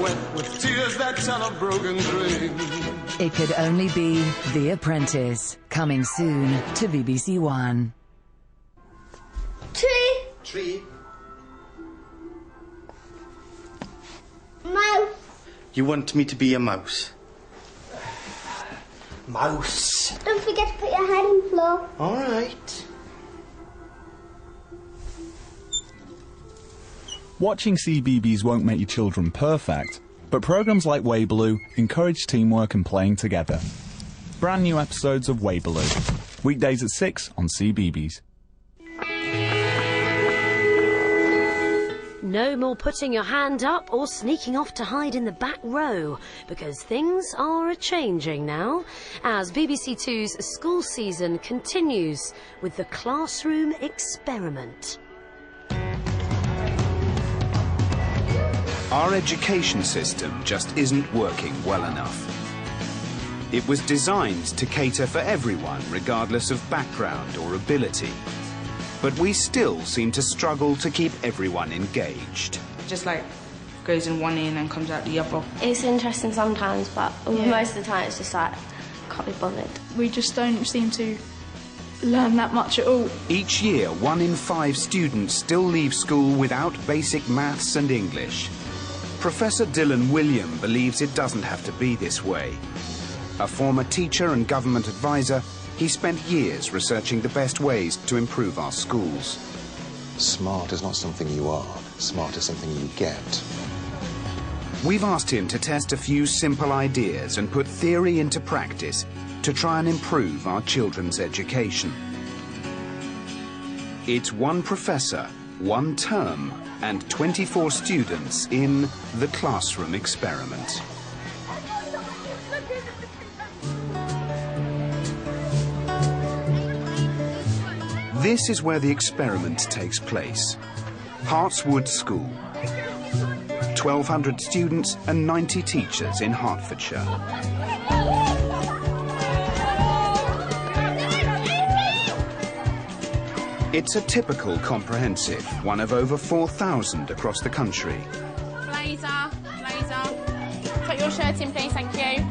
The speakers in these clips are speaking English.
wet with tears that tell a broken dream. It could only be The Apprentice, coming soon to BBC One. Tree. Tree. Mouse. You want me to be a mouse? Mouse. Don't forget to put your head on the floor. All right. Watching CBeebies won't make your children perfect, but programmes like Weibaloo encourage teamwork and playing together. Brand new episodes of Weibaloo, weekdays at 6 on CBeebies. No more putting your hand up or sneaking off to hide in the back row, because things are a-changing now, as BBC Two's school season continues with the classroom experiment. Our education system just isn't working well enough. It was designed to cater for everyone, regardless of background or ability. But we still seem to struggle to keep everyone engaged. Just like goes in one ear and comes out the other. It's interesting sometimes, but most of the time it's just like, can't be bothered. We just don't seem to learn that much at all. Each year, 1 in 5 students still leave school without basic maths and English. Professor Dylan William believes it doesn't have to be this way. A former teacher and government advisor, he spent years researching the best ways to improve our schools. Smart is not something you are. Smart is something you get. We've asked him to test a few simple ideas and put theory into practice to try and improve our children's education. It's 1 professor, 1 term, and 24 students in the classroom experiment. This is where the experiment takes place. Hartswood School. 1,200 students and 90 teachers in Hertfordshire. It's a typical comprehensive, one of over 4,000 across the country. Blazer. Put your shirt in, please, thank you.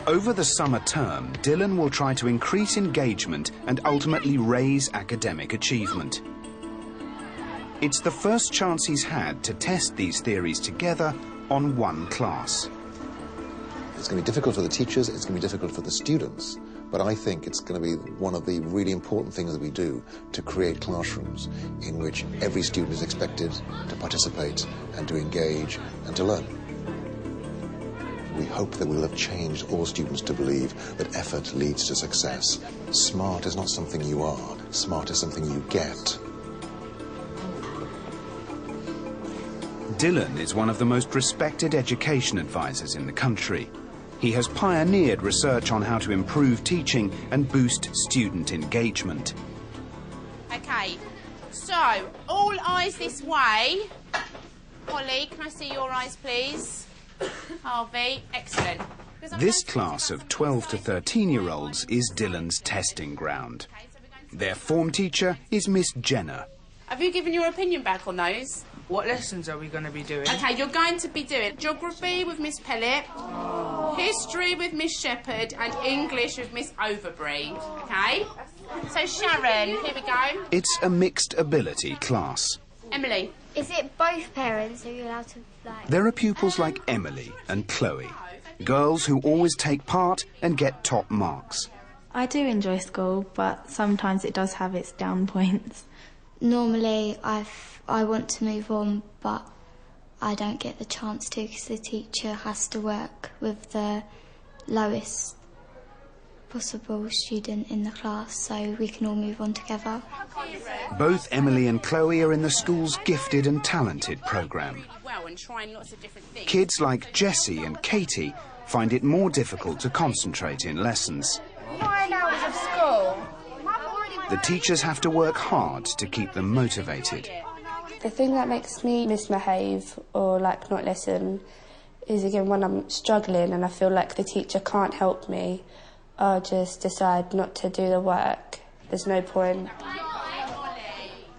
Over the summer term, Dylan will try to increase engagement and ultimately raise academic achievement. It's the first chance he's had to test these theories together on 1 class. It's going to be difficult for the teachers, it's going to be difficult for the students, but I think it's going to be one of the really important things that we do to create classrooms in which every student is expected to participate and to engage and to learn. We hope that we'll have changed all students to believe that effort leads to success. Smart is not something you are. Smart is something you get. Dylan is one of the most respected education advisors in the country. He has pioneered research on how to improve teaching and boost student engagement. OK, so, all eyes this way. Holly, can I see your eyes, please? Harvey, excellent. This class of 12 to 13-year-olds is Dylan's testing ground. Their form teacher is Miss Jenner. Have you given your opinion back on those? What lessons are we going to be doing? OK, you're going to be doing geography with Miss Pellett, history with Miss Shepherd, and English with Miss Overbury. OK? So, Sharon, here we go. It's a mixed ability class. Emily. Is it both parents? Are you allowed to, like... There are pupils like Emily and Chloe, girls who always take part and get top marks. I do enjoy school, but sometimes it does have its down points. Normally, I want to move on, but I don't get the chance to because the teacher has to work with the lowest possible student in the class, so we can all move on together. Both Emily and Chloe are in the school's Gifted and Talented programme. Kids like Jessie and Katie find it more difficult to concentrate in lessons. 9 hours of school. The teachers have to work hard to keep them motivated. The thing that makes me misbehave or like not listen is again when I'm struggling and I feel like the teacher can't help me, I'll just decide not to do the work. There's no point.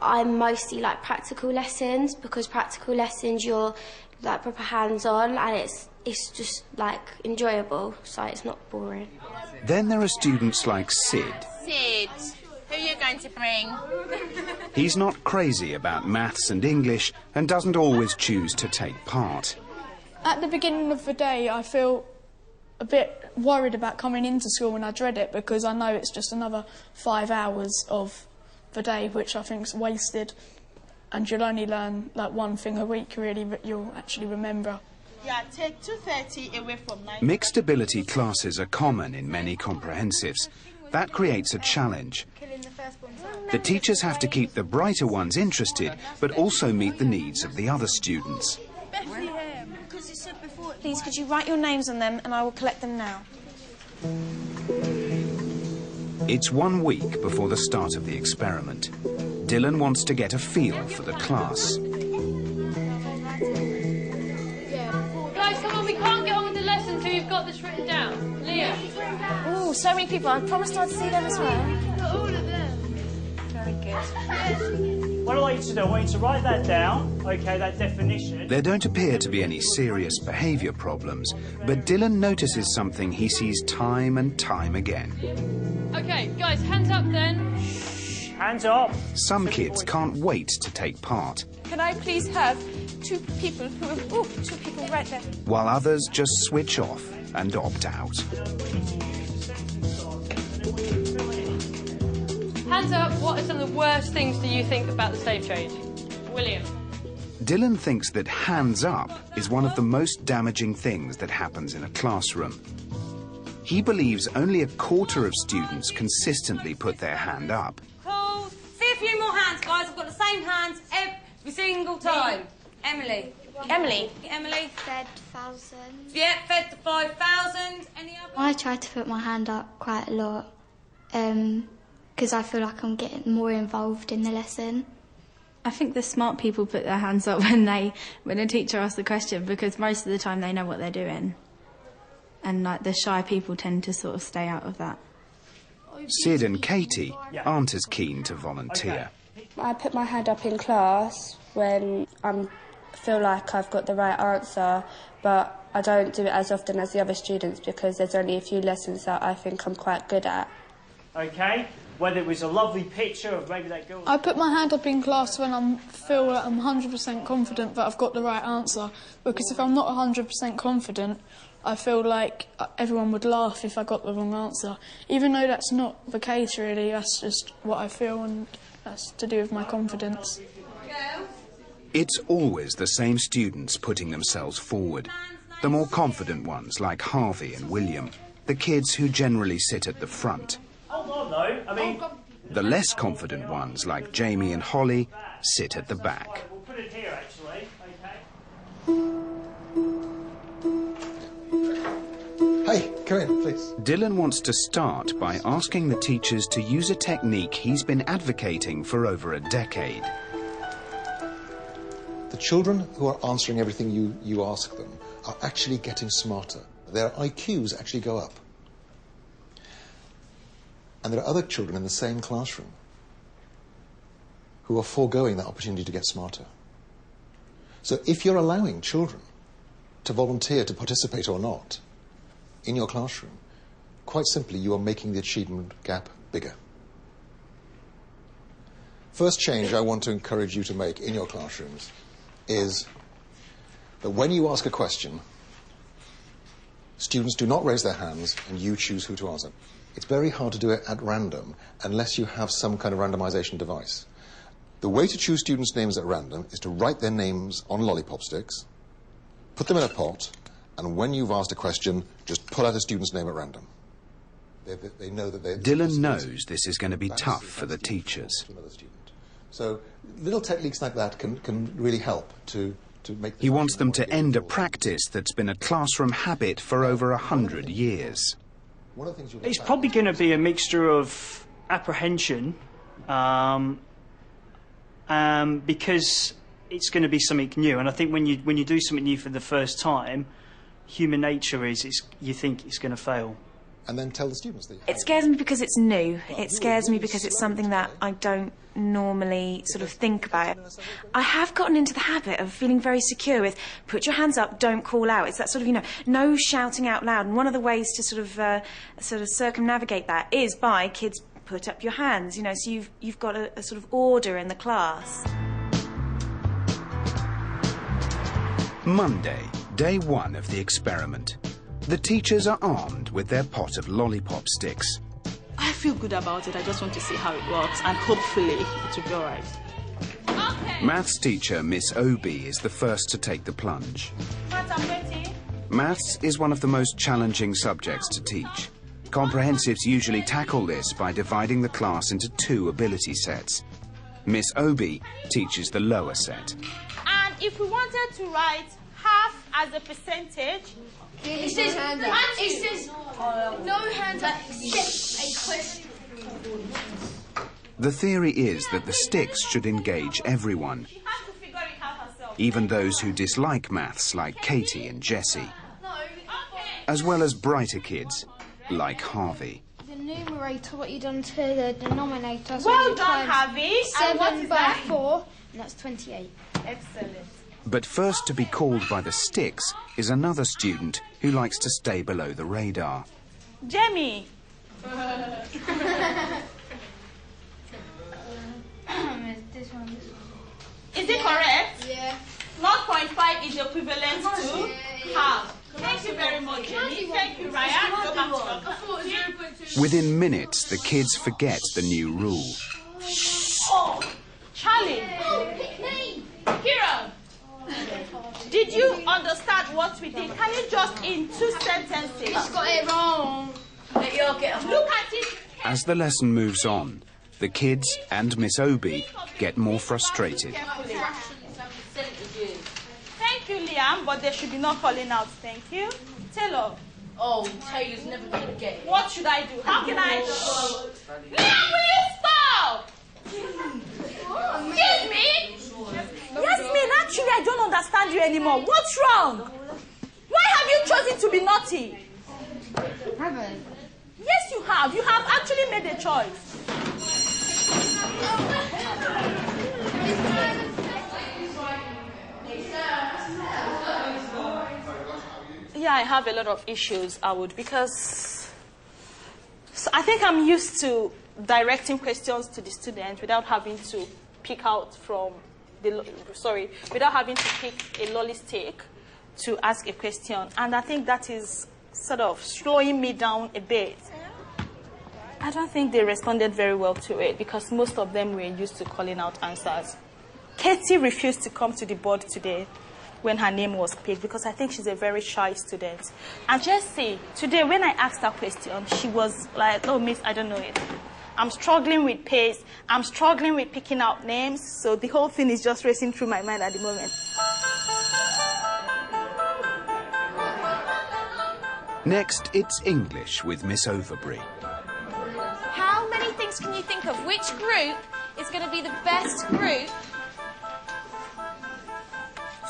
I mostly like practical lessons, because practical lessons you're like proper hands-on, and it's just like enjoyable, so it's not boring. Then there are students like Sid. Sid, who are you going to bring? He's not crazy about maths and English and doesn't always choose to take part. At the beginning of the day, I feel a bit worried about coming into school, and I dread it because I know it's just another 5 hours of the day, which I think's wasted, and you'll only learn like one thing a week really that you'll actually remember. Yeah, take 2:30 away from 9. Mixed ability classes are common in many comprehensives. That creates a challenge. The teachers have to keep the brighter ones interested, but also meet the needs of the other students. Please, could you write your names on them and I will collect them now. It's 1 week before the start of the experiment. Dylan wants to get a feel for the class. Guys, come on, we can't get on with the lesson until you've got this written down. Leah. Oh, so many people. I promised I'd see them as well. All of them. Very good. What I'd like you to do, I want you to write that down, OK, that definition. There don't appear to be any serious behaviour problems, but Dylan notices something he sees time and time again. OK, guys, hands up then. Shh, hands up. Some kids can't wait to take part, Can I please have two people right there? while others just switch off and opt out. Hands up, what are some of the worst things do you think about the safe change? William. Dylan thinks that hands up is one of the most damaging things that happens in a classroom. He believes only a quarter of students consistently put their hand up. Cool. See a few more hands, guys. I've got the same hands every single time. Emily. Emily. Emily. Fed 1,000. Yeah, fed the 5,000. Any other? I try to put my hand up quite a lot, because I feel like I'm getting more involved in the lesson. I think the smart people put their hands up when a teacher asks the question, because most of the time they know what they're doing. And like the shy people tend to sort of stay out of that. Sid and Katie aren't as keen to volunteer. I put my hand up in class when I feel like I've got the right answer, but I don't do it as often as the other students because there's only a few lessons that I think I'm quite good at. OK, whether it was a lovely picture of maybe that girl... I put my hand up in class when I feel that I'm 100% confident that I've got the right answer, because if I'm not 100% confident, I feel like everyone would laugh if I got the wrong answer. Even though that's not the case, really, that's just what I feel, and that's to do with my confidence. It's always the same students putting themselves forward. The more confident ones, like Harvey and William. The kids who generally sit at the front. Hold on, though. I mean... The less confident ones, like Jamie and Holly, sit at the back. We'll put it here, actually. Hey, come in, please. Dylan wants to start by asking the teachers to use a technique he's been advocating for over a decade. The children who are answering everything you ask them are actually getting smarter. Their IQs actually go up. And there are other children in the same classroom who are foregoing that opportunity to get smarter. So if you're allowing children to volunteer to participate or not in your classroom, quite simply you are making the achievement gap bigger. First change I want to encourage you to make in your classrooms is that when you ask a question, students do not raise their hands and you choose who to answer. It's very hard to do it at random unless you have some kind of randomization device. The way to choose students' names at random is to write their names on lollipop sticks, put them in a pot, and when you've asked a question, just pull out a student's name at random. They know that they... Dylan knows this is going to be tough for the teachers. So little techniques like that can really help to make... He wants them to end a practice that's been a classroom habit for over 100 years. It's probably going to be a mixture of apprehension, because it's going to be something new. And I think when you do something new for the first time, human nature is you think it's going to fail. and then tell the students that. It scares me because it's new. It scares me because it's something that I don't normally sort of think about. I have gotten into the habit of feeling very secure with put your hands up, don't call out. It's that sort of, no shouting out loud. And one of the ways to sort of circumnavigate that is by kids put up your hands, so you've got a sort of order in the class. Monday, day 1 of the experiment. The teachers are armed with their pot of lollipop sticks. I feel good about it. I just want to see how it works, and hopefully it will be all right. Okay. Maths teacher Miss Obi is the first to take the plunge. I'm ready. Maths is one of the most challenging subjects to teach. Comprehensives usually tackle this by dividing the class into 2 ability sets. Miss Obi teaches the lower set. And if we wanted to write half as a percentage... It says no hands up, except a question. The theory is that the sticks should engage everyone, even those who dislike maths like Katie and Jessie, as well as brighter kids like Harvey. The numerator, what you done to the denominator. So well done, Harvey. 7 by 4, and that's 28. Excellent. But first to be called by the sticks is another student who likes to stay below the radar. Jamie. Is it correct? Yeah. 0.5 is equivalent to half. Thank you very much, Jamie. Thank you, Ryan. Within minutes, the kids forget the new rule. Oh, Charlie. Kira. Did you understand what we did? Can you just in 2 sentences? He's got it wrong. Look at it. As the lesson moves on, the kids and Miss Obi get more frustrated. Thank you, Liam, but there should be no calling out. Thank you. Taylor. Oh, Taylor's never going to get it. What should I do? How can I... Liam, will you stop? Excuse me? Yasmin, actually, I don't understand you anymore. What's wrong? Why have you chosen to be naughty? Haven't. Yes, you have. You have actually made a choice. Yeah, I have a lot of issues, I would, because I think I'm used to directing questions to the students without having to pick out from without having to pick a lolly stick to ask a question. And I think that is sort of slowing me down a bit. I don't think they responded very well to it because most of them were used to calling out answers. Katie refused to come to the board today when her name was picked because I think she's a very shy student. And Jessie, today when I asked her question, she was like, oh, miss, I don't know it. I'm struggling with pace. I'm struggling with picking out names. So the whole thing is just racing through my mind at the moment. Next, it's English with Miss Overbury. How many things can you think of? Which group is going to be the best group?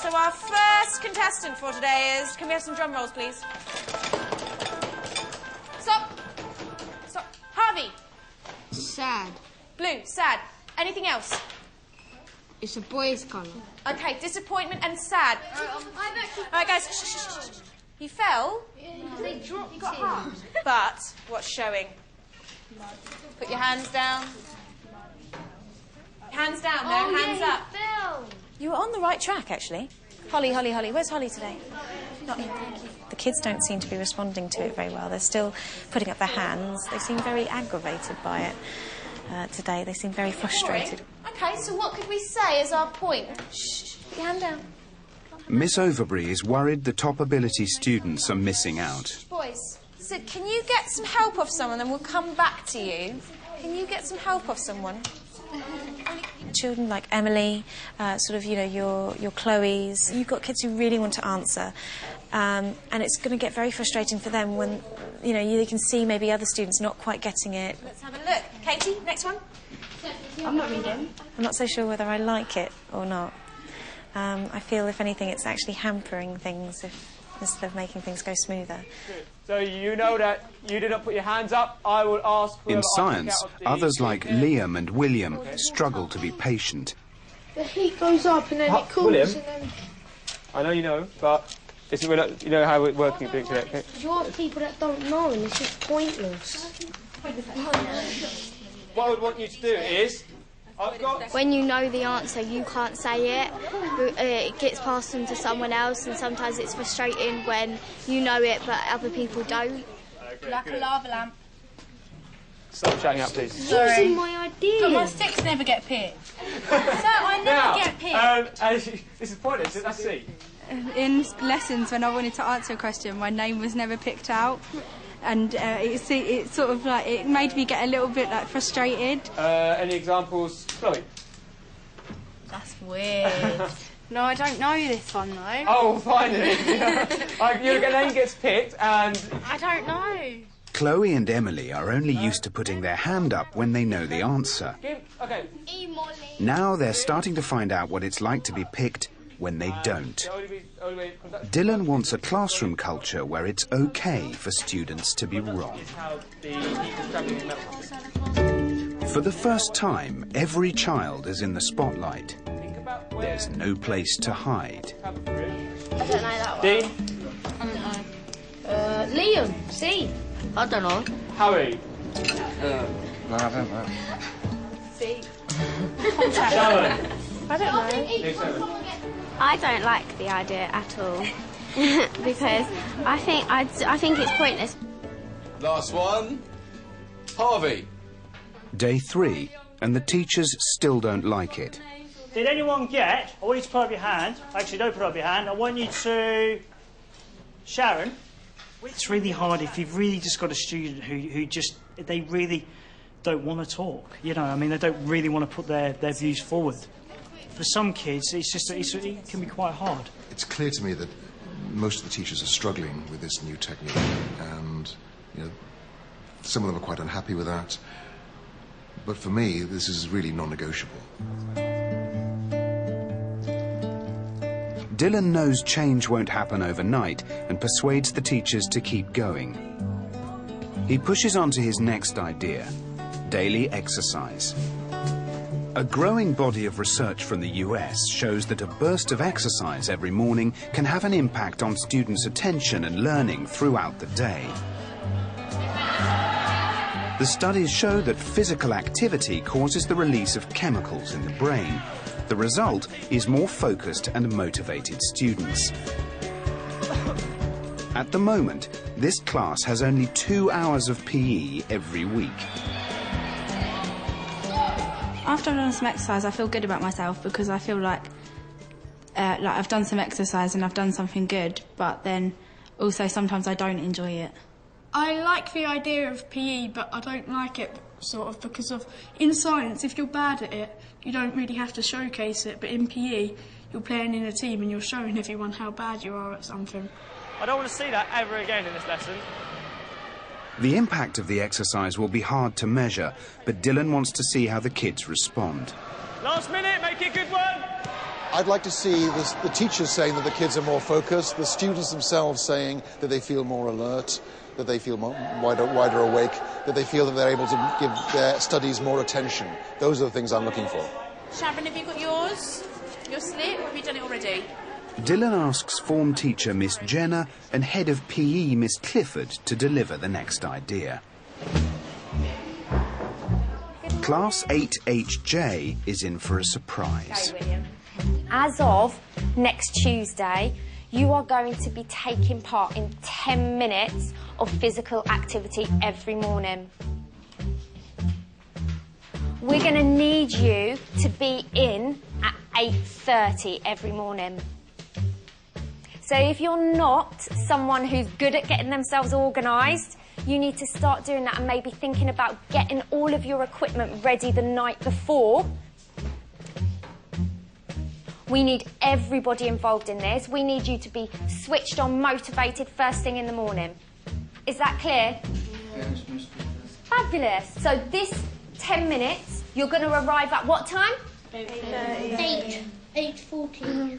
So our first contestant for today is... Can we have some drum rolls, please? Stop. Stop. Harvey. Sad. Blue, sad. Anything else? It's a boy's colour. Okay, disappointment and sad. All right, guys. Shh, shh, shh, shh. You fell? Yeah, they dropped it. But what's showing? Put your hands down. Hands down, no, hands up. You fell. You were on the right track, actually. Holly, Holly, Holly. Where's Holly today? Not here. The kids don't seem to be responding to it very well. They're still putting up their hands. They seem very aggravated by it today. They seem very frustrated. Okay, so what could we say as our point? Shh, put your hand down. Miss Overbury is worried the top ability students are missing out. Boys, so can you get some help off someone and we'll come back to you? Can you get some help off someone? Children like Emily, sort of, you know, your Chloe's. You've got kids who really want to answer. And it's going to get very frustrating for them when, you know, you can see maybe other students not quite getting it. Let's have a look. Katie, next one. I'm not reading. I'm not so sure whether I like it or not. I feel, if anything, it's actually hampering things if instead of making things go smoother. So you know that you did not put your hands up. I will ask. In science, others like Liam and William struggle to be patient. The heat goes up and then it cools. William? And then... I know you know, but we're not, you know how it's working. Okay? You want people that don't know, and it's just pointless. What I would want you to do is, when you know the answer, you can't say it. It gets passed on to someone else, and sometimes it's frustrating when you know it but other people don't. Like a lava lamp. Stop shouting out, please. Using my idea. But my sticks never get picked. So I never get picked. This is pointless. Let's see. In lessons, when I wanted to answer a question, my name was never picked out. And it sort of like, it made me get a little bit like frustrated. Any examples? Chloe? That's weird. No, I don't know this one though. Oh, finally. Your name gets picked and... I don't know. Chloe and Emily are only used to putting their hand up when they know the answer. Okay. Now they're starting to find out what it's like to be picked when they don't. Dylan wants a classroom culture where it's okay for students to be wrong. For the first time, every child is in the spotlight. There's no place to hide. I don't know that one. Dean? I don't know. Liam, C. I don't know. Harry? No, I don't know. C. Sharon? I don't know. I don't like the idea at all because I think it's pointless. Last one. Harvey. Day 3, and the teachers still don't like it. Did anyone get... I want you to put up your hand. Actually, don't put up your hand. I want you to... Sharon. It's really hard if you've really just got a student who just... They really don't want to talk. You know, I mean, they don't really want to put their views forward. For some kids, it can be quite hard. It's clear to me that most of the teachers are struggling with this new technique, and some of them are quite unhappy with that. But for me, this is really non-negotiable. Dylan knows change won't happen overnight and persuades the teachers to keep going. He pushes on to his next idea: daily exercise. A growing body of research from the US shows that a burst of exercise every morning can have an impact on students' attention and learning throughout the day. The studies show that physical activity causes the release of chemicals in the brain. The result is more focused and motivated students. At the moment, this class has only 2 hours of PE every week. After I've done some exercise, I feel good about myself because I feel like I've done some exercise and I've done something good, but then also sometimes I don't enjoy it. I like the idea of PE, but I don't like it sort of because of, in science, if you're bad at it, you don't really have to showcase it, but in PE, you're playing in a team and you're showing everyone how bad you are at something. I don't want to see that ever again in this lesson. The impact of the exercise will be hard to measure, but Dylan wants to see how the kids respond. Last minute, make it a good one! I'd like to see the teachers saying that the kids are more focused, the students themselves saying that they feel more alert, that they feel wider awake, that they feel that they're able to give their studies more attention. Those are the things I'm looking for. Sharon, have you got yours? Your slip? Have you done it already? Dylan asks form teacher Miss Jenner and head of PE Miss Clifford to deliver the next idea. Class 8HJ is in for a surprise. Okay, William. As of next Tuesday, you are going to be taking part in 10 minutes of physical activity every morning. We're going to need you to be in at 8:30 every morning. So if you're not someone who's good at getting themselves organised, you need to start doing that and maybe thinking about getting all of your equipment ready the night before. We need everybody involved in this. We need you to be switched on, motivated first thing in the morning. Is that clear? Yes, Miss. Fabulous. So this 10 minutes, you're going to arrive at what time? 8:40.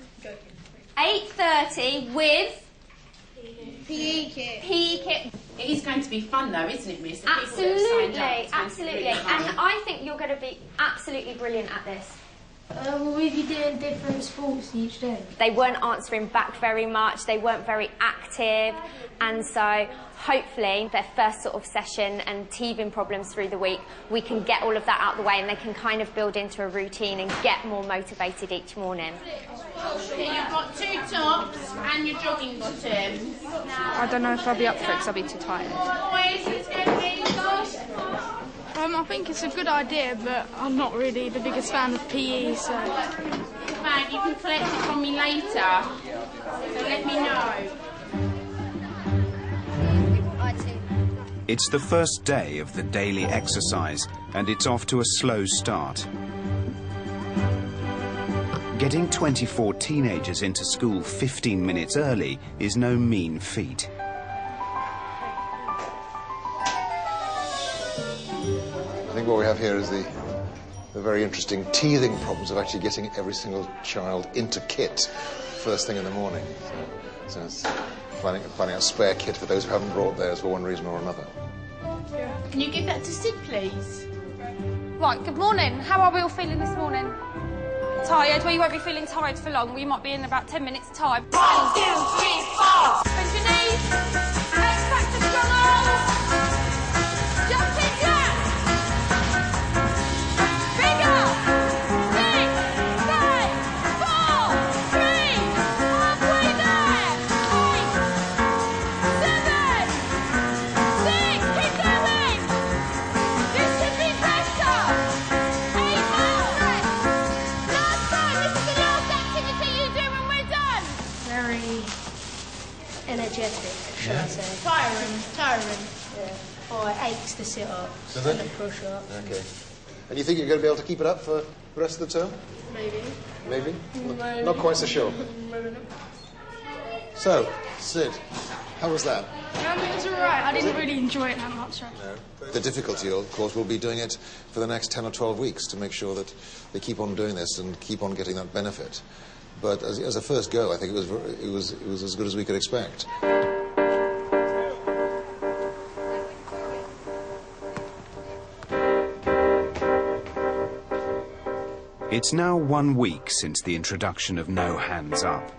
8:30 with PE kit. PE kit. It is going to be fun though, isn't it, Miss? The people that have Absolutely, signed up, it's going to be absolutely. really fun. And I think you're going to be absolutely brilliant at this. Will we be doing different sports each day? They weren't answering back very much, they weren't very active, and so hopefully their first sort of session and teething problems through the week, we can get all of that out of the way and they can kind of build into a routine and get more motivated each morning. You've got 2 tops and your jogging bottoms. I don't know if I'll be up for it because I'll be too tired. Boys, it's going to be gosh. I think it's a good idea, but I'm not really the biggest fan of PE, so... Man, you can collect it from me later, so let me know. It's the first day of the daily exercise, and it's off to a slow start. Getting 24 teenagers into school 15 minutes early is no mean feat. I think what we have here is the very interesting teething problems of actually getting every single child into kit first thing in the morning. So it's finding a spare kit for those who haven't brought theirs for one reason or another. Can you give that to Sid, please? Right, good morning. How are we all feeling this morning? Tired? Well, you won't be feeling tired for long. We might be in about 10 minutes' time. 1, 2, 3, 4. Bend your knees. Legs back to strong arms. Jumping jacks. Bigger. 6, 5, 4, 3. Halfway there. 8, 7, 6. Keep going. This could be better. 8 more. Last time. This is the last activity you do when we're done. Very energetic, shall I say. Tiring. Yeah. Or it aches to sit up Does and it? the push-ups. Okay. And you think you're going to be able to keep it up for the rest of the term? Maybe. Maybe? Maybe. Not quite so sure. Maybe not. So, Sid, how was that? It was alright. I didn't really enjoy it that much. No. The difficulty, of course, will be doing it for the next 10 or 12 weeks to make sure that they keep on doing this and keep on getting that benefit. But as a first go, I think it was as good as we could expect. It's now 1 week since the introduction of No Hands Up.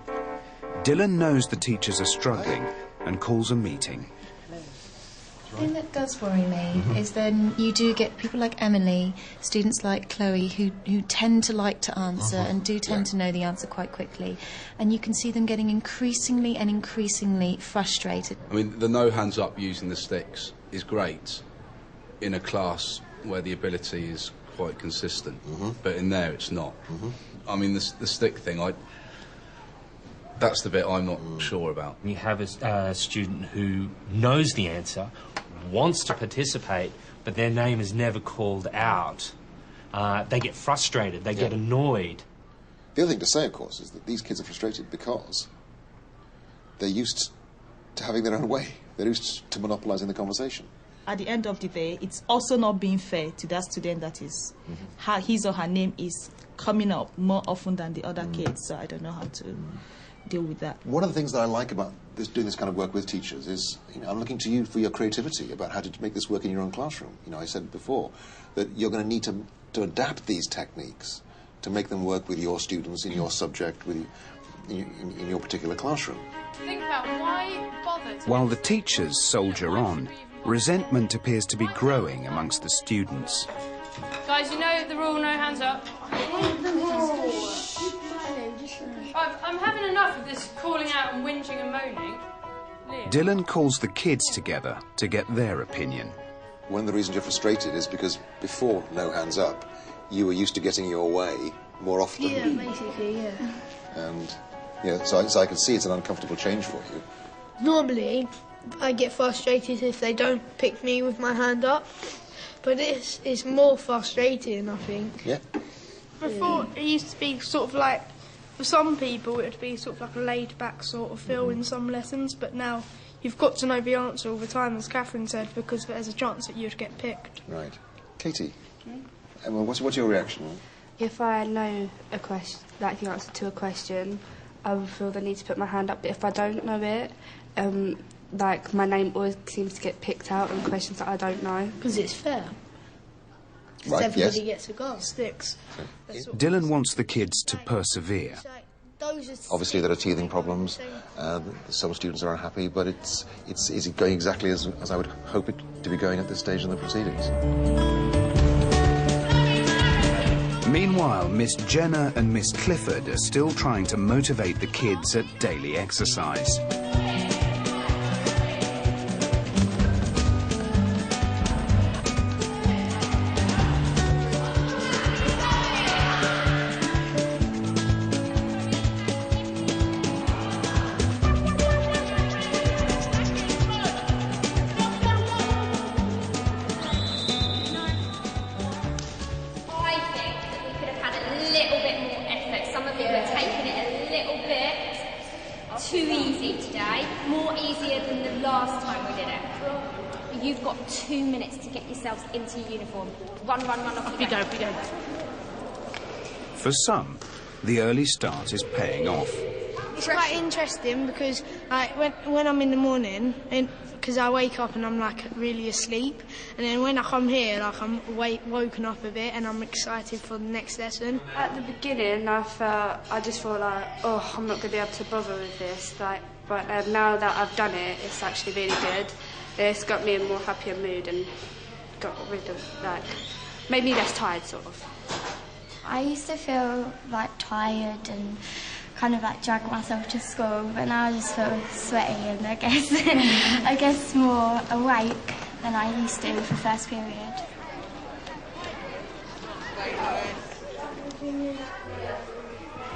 Dylan knows the teachers are struggling and calls a meeting. The thing that does worry me is then you do get people like Emily, students like Chloe, who tend to like to answer and do tend to know the answer quite quickly. And you can see them getting increasingly and increasingly frustrated. I mean, the no hands up using the sticks is great in a class where the ability is quite consistent, but in there it's not. I mean, the stick thing, that's the bit I'm not sure about. You have a student who knows the answer, wants to participate, but their name is never called out. They get frustrated, they get annoyed. The other thing to say, of course, is that these kids are frustrated because they're used to having their own way. They're used to monopolising the conversation. At the end of the day, it's also not being fair to that student that is his or her name is coming up more often than the other kids. So I don't know how to deal with that. One of the things that I like about doing this kind of work with teachers is, I'm looking to you for your creativity about how to make this work in your own classroom. I said before that you're going to need to adapt these techniques to make them work with your students in your subject, in your particular classroom. Think about why bother. While the teachers soldier on, resentment appears to be growing amongst the students. Guys, you know the rule, no hands up. I'm having enough of this calling out and whinging and moaning. Dylan calls the kids together to get their opinion. One of the reasons you're frustrated is because before No Hands Up, you were used to getting your way more often. Yeah, basically, yeah. And, so I can see it's an uncomfortable change for you. Normally, I get frustrated if they don't pick me with my hand up, but this is more frustrating, I think. Yeah. Before, it used to be sort of like, for some people, it would be sort of like a laid-back sort of feel in some lessons, but now you've got to know the answer all the time, as Catherine said, because there's a chance that you'd get picked. Right. Katie, Emma, what's your reaction? If I know a question, like the answer to a question, I would feel the need to put my hand up. But if I don't know it, like my name always seems to get picked out in questions that I don't know. Because it's fair. Right, Everybody yes. gets a go. Sticks. Dylan wants the kids to persevere. Obviously, there are teething problems. Some students are unhappy, but is it going exactly as I would hope it to be going at this stage in the proceedings? Meanwhile, Miss Jenner and Miss Clifford are still trying to motivate the kids at daily exercise. Too easy today, more easier than the last time we did it. You've got 2 minutes to get yourselves into uniform. Run, off you go. For some, the early start is paying off. It's quite interesting because when I'm in the morning, because I wake up and I'm like really asleep, and then when I come here, like I'm woken up a bit and I'm excited for the next lesson. At the beginning, I just felt like, oh, I'm not going to be able to bother with this. But now that I've done it, it's actually really good. It's got me in a more happier mood and got rid of made me less tired, sort of. I used to feel like tired and kind of like drag myself to school, but now I just feel sweaty and I guess more awake than I used to for first period.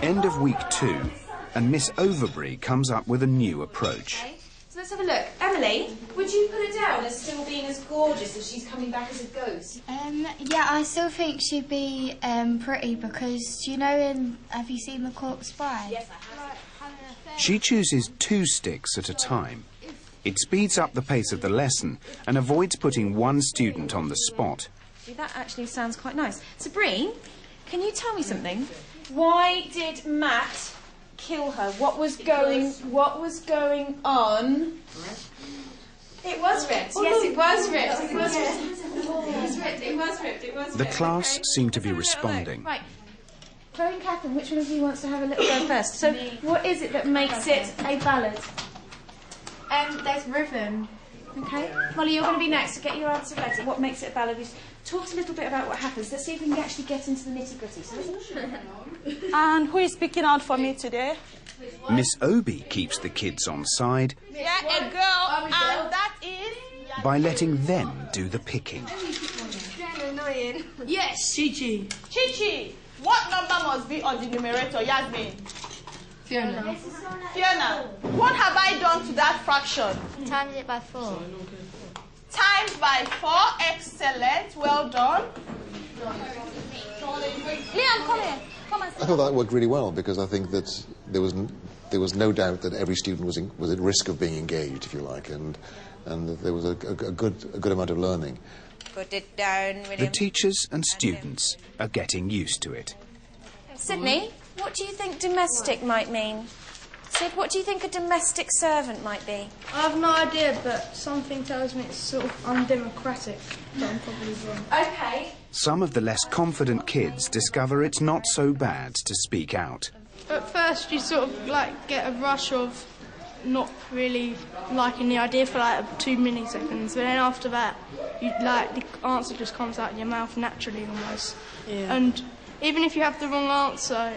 End of week 2, and Miss Overbury comes up with a new approach. Okay, so let's have a look. Emily, would you put her down as still being as gorgeous as she's coming back as a ghost? Yeah, I still think she'd be pretty because, you know, have you seen The Corpse Bride? Yes, I have. She chooses 2 sticks at a time. It speeds up the pace of the lesson and avoids putting one student on the spot. That actually sounds quite nice. Sabrine, can you tell me something? Why did Matt kill her? What was going on? It was ripped. Yes, it was ripped. It was ripped. It was ripped. The class seem to be responding. Right. Chloe and Catherine, which one of you wants to have a little go first? So, what is it that makes it a ballad? There's rhythm. Okay. Molly, you're going to be next to get your answer ready. What makes it a ballad? Talk a little bit about what happens. Let's see if we can actually get into the nitty-gritty. And who is speaking out for me today? Miss Obi keeps the kids on side Yeah, a girl, and that is... by letting them do the picking. Annoying. Yes, Chichi. Chichi, what number must be on the numerator, Yasmin? Fiona. Fiona, what have I done to that fraction? Times it by 4. Times by 4, excellent, well done. Liam, come here. Come and I thought that worked really well because I think that there was no doubt that every student was at risk of being engaged, if you like, and there was a good amount of learning. Put it down, The teachers and students are getting used to it. Sydney, what do you think domestic might mean? Sid, what do you think a domestic servant might be? I have no idea, but something tells me it's sort of undemocratic, but I'm probably wrong. Okay. Some of the less confident kids discover it's not so bad to speak out. At first, you sort of get a rush of not really liking the idea for 2 milliseconds, but then after that, the answer just comes out of your mouth naturally almost. Yeah. And even if you have the wrong answer,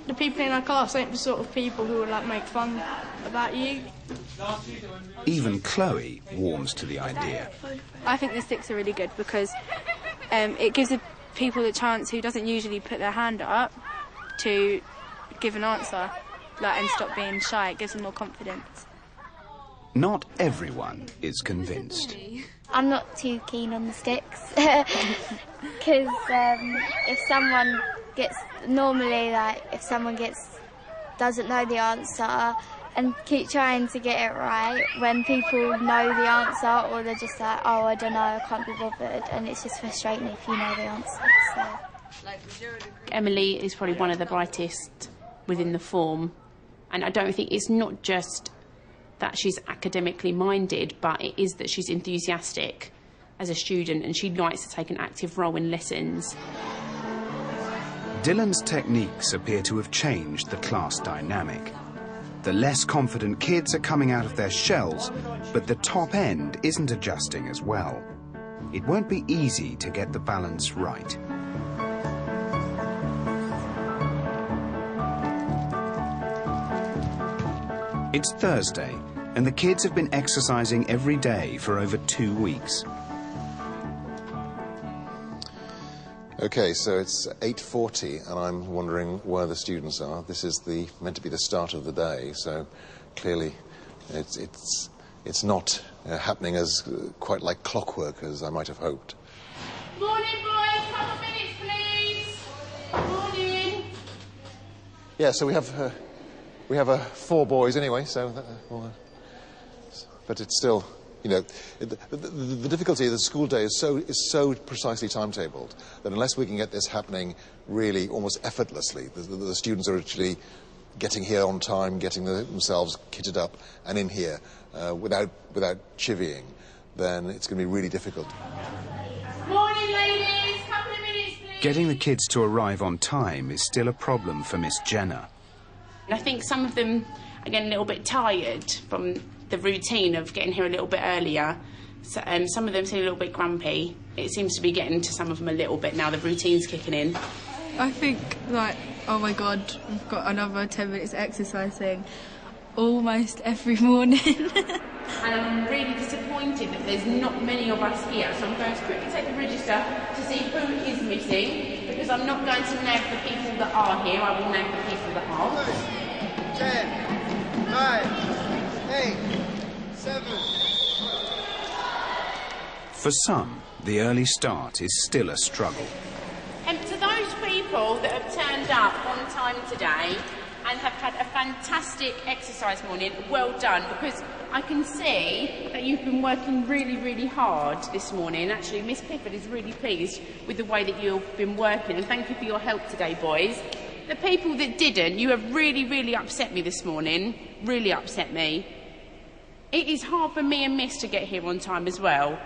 the people in our class ain't the sort of people who will make fun about you. Even Chloe warms to the idea. I think the sticks are really good because it gives the people a chance who doesn't usually put their hand up to give an answer and stop being shy. It gives them more confidence. Not everyone is convinced. I'm not too keen on the sticks because if someone doesn't know the answer and keep trying to get it right when people know the answer, or they're just like, oh, I don't know, I can't be bothered, and it's just frustrating if you know the answer. So. Emily is probably one of the brightest within the form, And I don't think it's not just that she's academically minded, but it is that she's enthusiastic as a student and she likes to take an active role in lessons. Dylan's techniques appear to have changed the class dynamic. The less confident kids are coming out of their shells, but the top end isn't adjusting as well. It won't be easy to get the balance right. It's Thursday, and the kids have been exercising every day for over 2 weeks. Okay, so it's 8:40, and I'm wondering where the students are. This is meant to be the start of the day, so clearly it's not happening as quite like clockwork as I might have hoped. Morning, boys. Couple of minutes, please. Morning. Yeah, so we have 4 boys anyway, so but it's still, you know, the difficulty of the school day is so precisely timetabled that unless we can get this happening really almost effortlessly, the students are actually getting here on time, getting themselves kitted up and in here without chivying, then it's going to be really difficult. Morning, ladies. Couple of minutes, please. Getting the kids to arrive on time is still a problem for Miss Jenner. I think some of them are getting a little bit tired from the routine of getting here a little bit earlier. So, some of them seem a little bit grumpy. It seems to be getting to some of them a little bit now. The routine's kicking in. I think, like, oh my God, we've got another 10 minutes exercising almost every morning. And I'm really disappointed that there's not many of us here. So I'm going to quickly take the register to see who is missing, because I'm not going to name the people that are here. I will name the people that aren't. 10, 9, 8, 7. For some, the early start is still a struggle. And to those people that have turned up on time today and have had a fantastic exercise morning, well done, because I can see that you've been working really, really hard this morning. Actually, Miss Pifford is really pleased with the way that you've been working, and thank you for your help today, boys. The people that didn't, you have really, really upset me this morning, really upset me. It is hard for me and Miss to get here on time as well.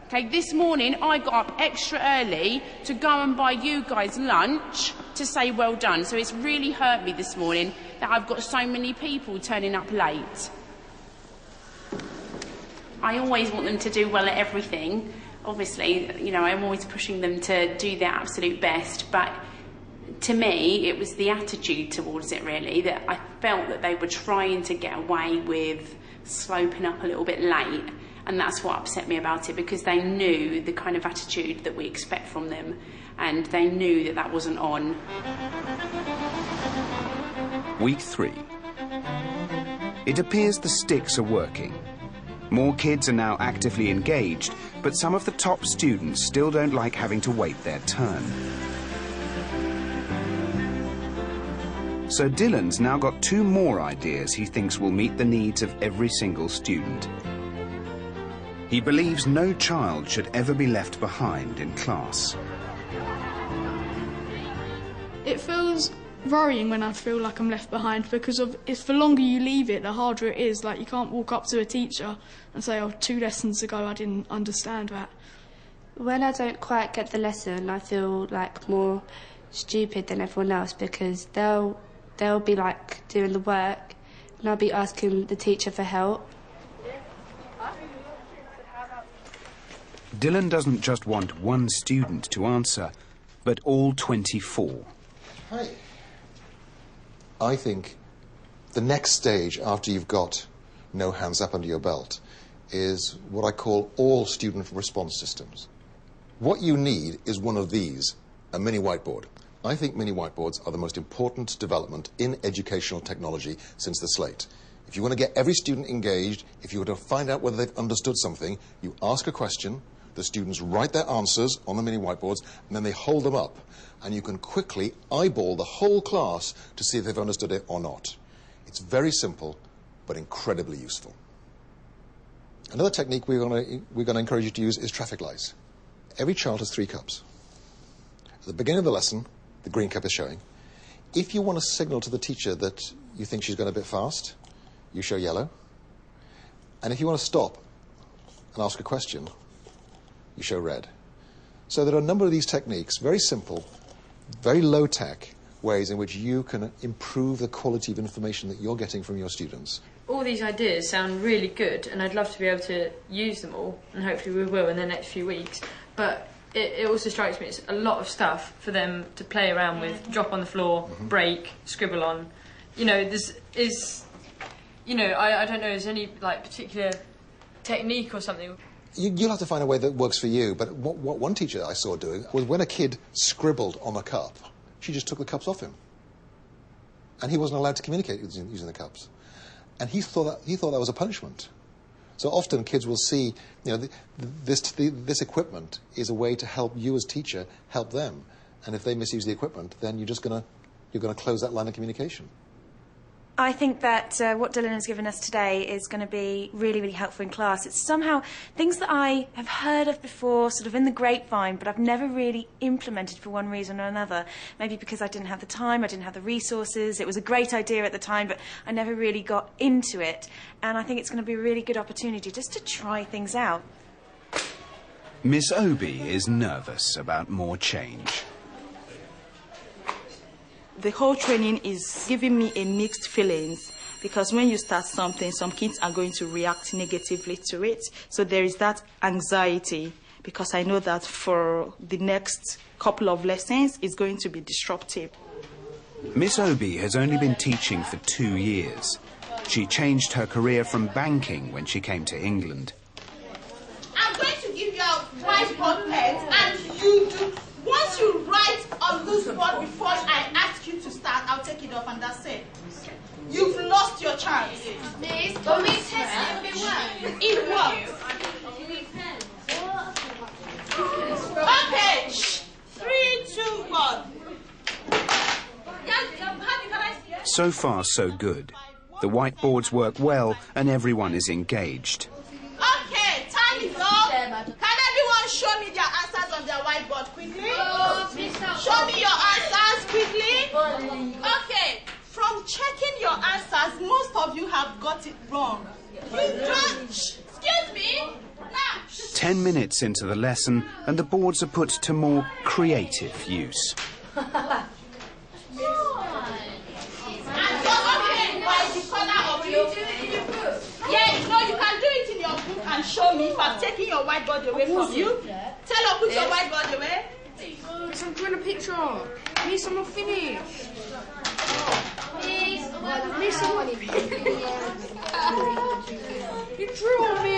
Okay, this morning I got up extra early to go and buy you guys lunch to say well done. So it's really hurt me this morning that I've got so many people turning up late. I always want them to do well at everything. Obviously, you know, I'm always pushing them to do their absolute best, but to me, it was the attitude towards it, really, that I felt that they were trying to get away with sloping up a little bit late. And that's what upset me about it, because they knew the kind of attitude that we expect from them, and they knew that that wasn't on. Week 3. It appears the sticks are working. More kids are now actively engaged, but some of the top students still don't like having to wait their turn. So Dylan's now got 2 more ideas he thinks will meet the needs of every single student. He believes no child should ever be left behind in class. It feels worrying when I feel like I'm left behind, because if the longer you leave it, the harder it is. Like, you can't walk up to a teacher and say, oh, 2 lessons ago I didn't understand that. When I don't quite get the lesson, I feel like more stupid than everyone else, because they'll be like doing the work and I'll be asking the teacher for help. Dylan doesn't just want one student to answer, but all 24. Hi. I think the next stage after you've got no hands up under your belt is what I call all student response systems. What you need is one of these, a mini whiteboard. I think mini whiteboards are the most important development in educational technology since the slate. If you want to get every student engaged, if you want to find out whether they've understood something, you ask a question, the students write their answers on the mini whiteboards, and then they hold them up. And you can quickly eyeball the whole class to see if they've understood it or not. It's very simple, but incredibly useful. Another technique we're going to encourage you to use is traffic lights. Every child has 3 cups. At the beginning of the lesson, the green cup is showing. If you want to signal to the teacher that you think she's going a bit fast, you show yellow. And if you want to stop and ask a question, you show red. So there are a number of these techniques, very simple, very low-tech ways in which you can improve the quality of information that you're getting from your students. All these ideas sound really good, and I'd love to be able to use them all, and hopefully we will in the next few weeks. But it also strikes me it's a lot of stuff for them to play around with, drop on the floor, break, scribble on. You know, I don't know, is there any like particular technique or something? You'll have to find a way that works for you, but what one teacher I saw doing was when a kid scribbled on a cup, she just took the cups off him. And he wasn't allowed to communicate using the cups. And he thought that was a punishment. So often kids will see, you know, this equipment is a way to help you as teacher help them. And if they misuse the equipment, then you're gonna close that line of communication. I think that what Dylan has given us today is going to be really, really helpful in class. It's somehow things that I have heard of before, sort of in the grapevine, but I've never really implemented for one reason or another. Maybe because I didn't have the time, I didn't have the resources. It was a great idea at the time, but I never really got into it. And I think it's going to be a really good opportunity just to try things out. Miss Obi is nervous about more change. The whole training is giving me a mixed feelings because when you start something, some kids are going to react negatively to it. So there is that anxiety because I know that for the next couple of lessons, it's going to be disruptive. Miss Obi has only been teaching for 2 years. She changed her career from banking when she came to England. I'm going to give you a whiteboard pen and you do. Once you write on this board before I ask you to start, I'll take it off and that's it. You've lost your chance. Miss, but we tested it worked. It worked. Okay. 3, 2, 1. So far, so good. The whiteboards work well and everyone is engaged. Okay, time is up. Can everyone show me their answers on their whiteboard quickly? Show me your answers quickly. Okay, from checking your answers, most of you have got it wrong. You don't. Excuse me. Now. 10 minutes into the lesson and the boards are put to more creative use. Yes, no, you can do it in your book and show me if I'm taking your whiteboard away from you. Tell her put your whiteboard away. Miss, I'm drawing a picture. Miss, I'm not finished. Miss, you drew on me.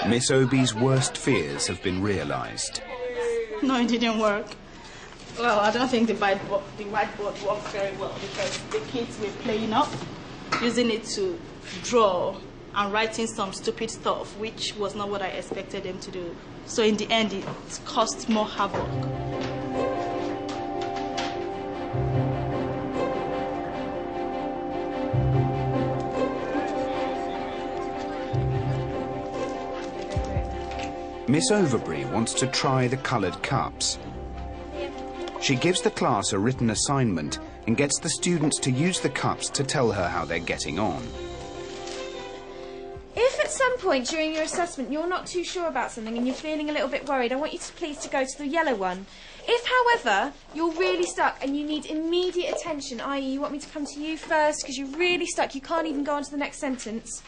Miss Obi's worst fears have been realised. No, it didn't work. Well, I don't think the whiteboard worked very well because the kids were playing up, using it to draw and writing some stupid stuff, which was not what I expected them to do. So in the end, it caused more havoc. Miss Overbury wants to try the coloured cups. She gives the class a written assignment and gets the students to use the cups to tell her how they're getting on. If at some point during your assessment you're not too sure about something and you're feeling a little bit worried, I want you to please to go to the yellow one. If, however, you're really stuck and you need immediate attention, i.e. you want me to come to you first because you're really stuck, you can't even go on to the next sentence,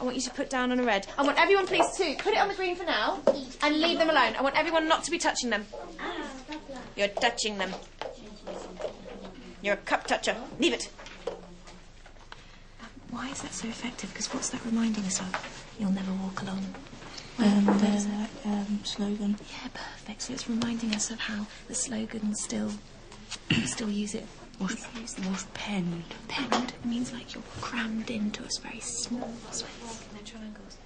I want you to put down on a red. I want everyone, please, to put it on the green for now and leave them alone. I want everyone not to be touching them. You're touching them. You're a cup toucher. Leave it. Why is that so effective? Because what's that reminding us of? You'll never walk alone. Slogan. Yeah, perfect. So it's reminding us of how the slogan still use it. Was penned. Penned means like you're crammed into a very small space. No triangles.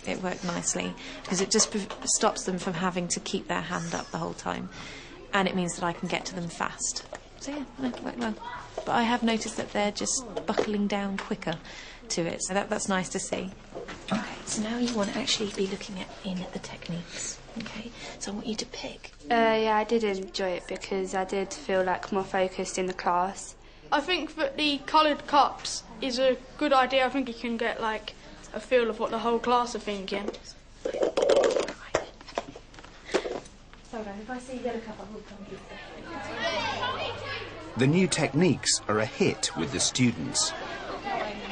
It worked nicely because it just stops them from having to keep their hand up the whole time, and it means that I can get to them fast. So yeah, no, it worked well. But I have noticed that they're just buckling down quicker to it, so that's nice to see. Okay, so now you want to actually be looking in at the techniques. Okay, so I want you to pick. Yeah, I did enjoy it because I did feel like more focused in the class. I think that the coloured cups is a good idea. I think you can get like a feel of what the whole class are thinking. So guys, if I see a yellow cup, I will come give it. The new techniques are a hit with the students.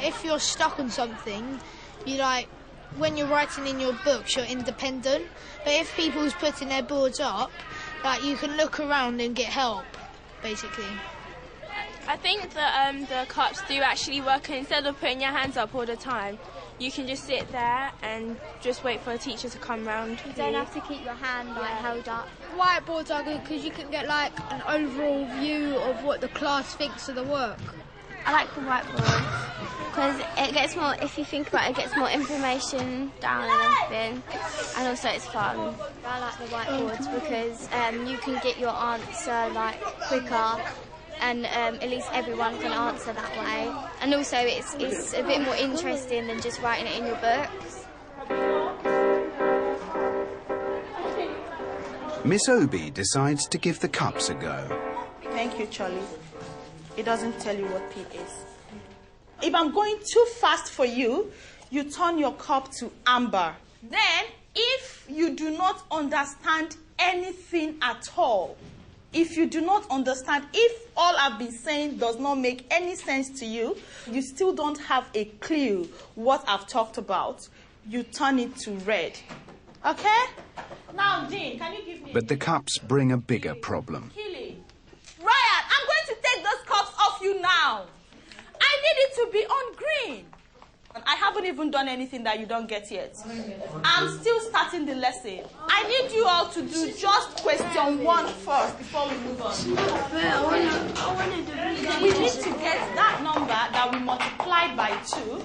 If you're stuck on something, you like, when you're writing in your books, you're independent. But if people's putting their boards up, like, you can look around and get help, basically. I think that the cups do actually work, and instead of putting your hands up all the time, you can just sit there and just wait for a teacher to come round. You don't have to keep your hand held up. Whiteboards are good because you can get like an overall view of what the class thinks of the work. I like the whiteboard because it gets more, if you think about it, it gets more information down and everything, and also it's fun. I like the whiteboards because you can get your answer like quicker, and at least everyone can answer that way. And also it's a bit more interesting than just writing it in your books. Miss Obi decides to give the cups a go. Thank you, Charlie. It doesn't tell you what P is. If I'm going too fast for you, you turn your cup to amber. Then, if you do not understand anything at all, if you do not understand, if all I've been saying does not make any sense to you, you still don't have a clue what I've talked about, you turn it to red. Okay? Now, Dean, can you give me... But the cups bring a bigger problem. Ryan, I'm going to take those cups off you now. I need it to be on green. I haven't even done anything that you don't get yet. I'm still starting the lesson. I need you all to do just question 1 first before we move on. We need to get that number that we multiplied by 2.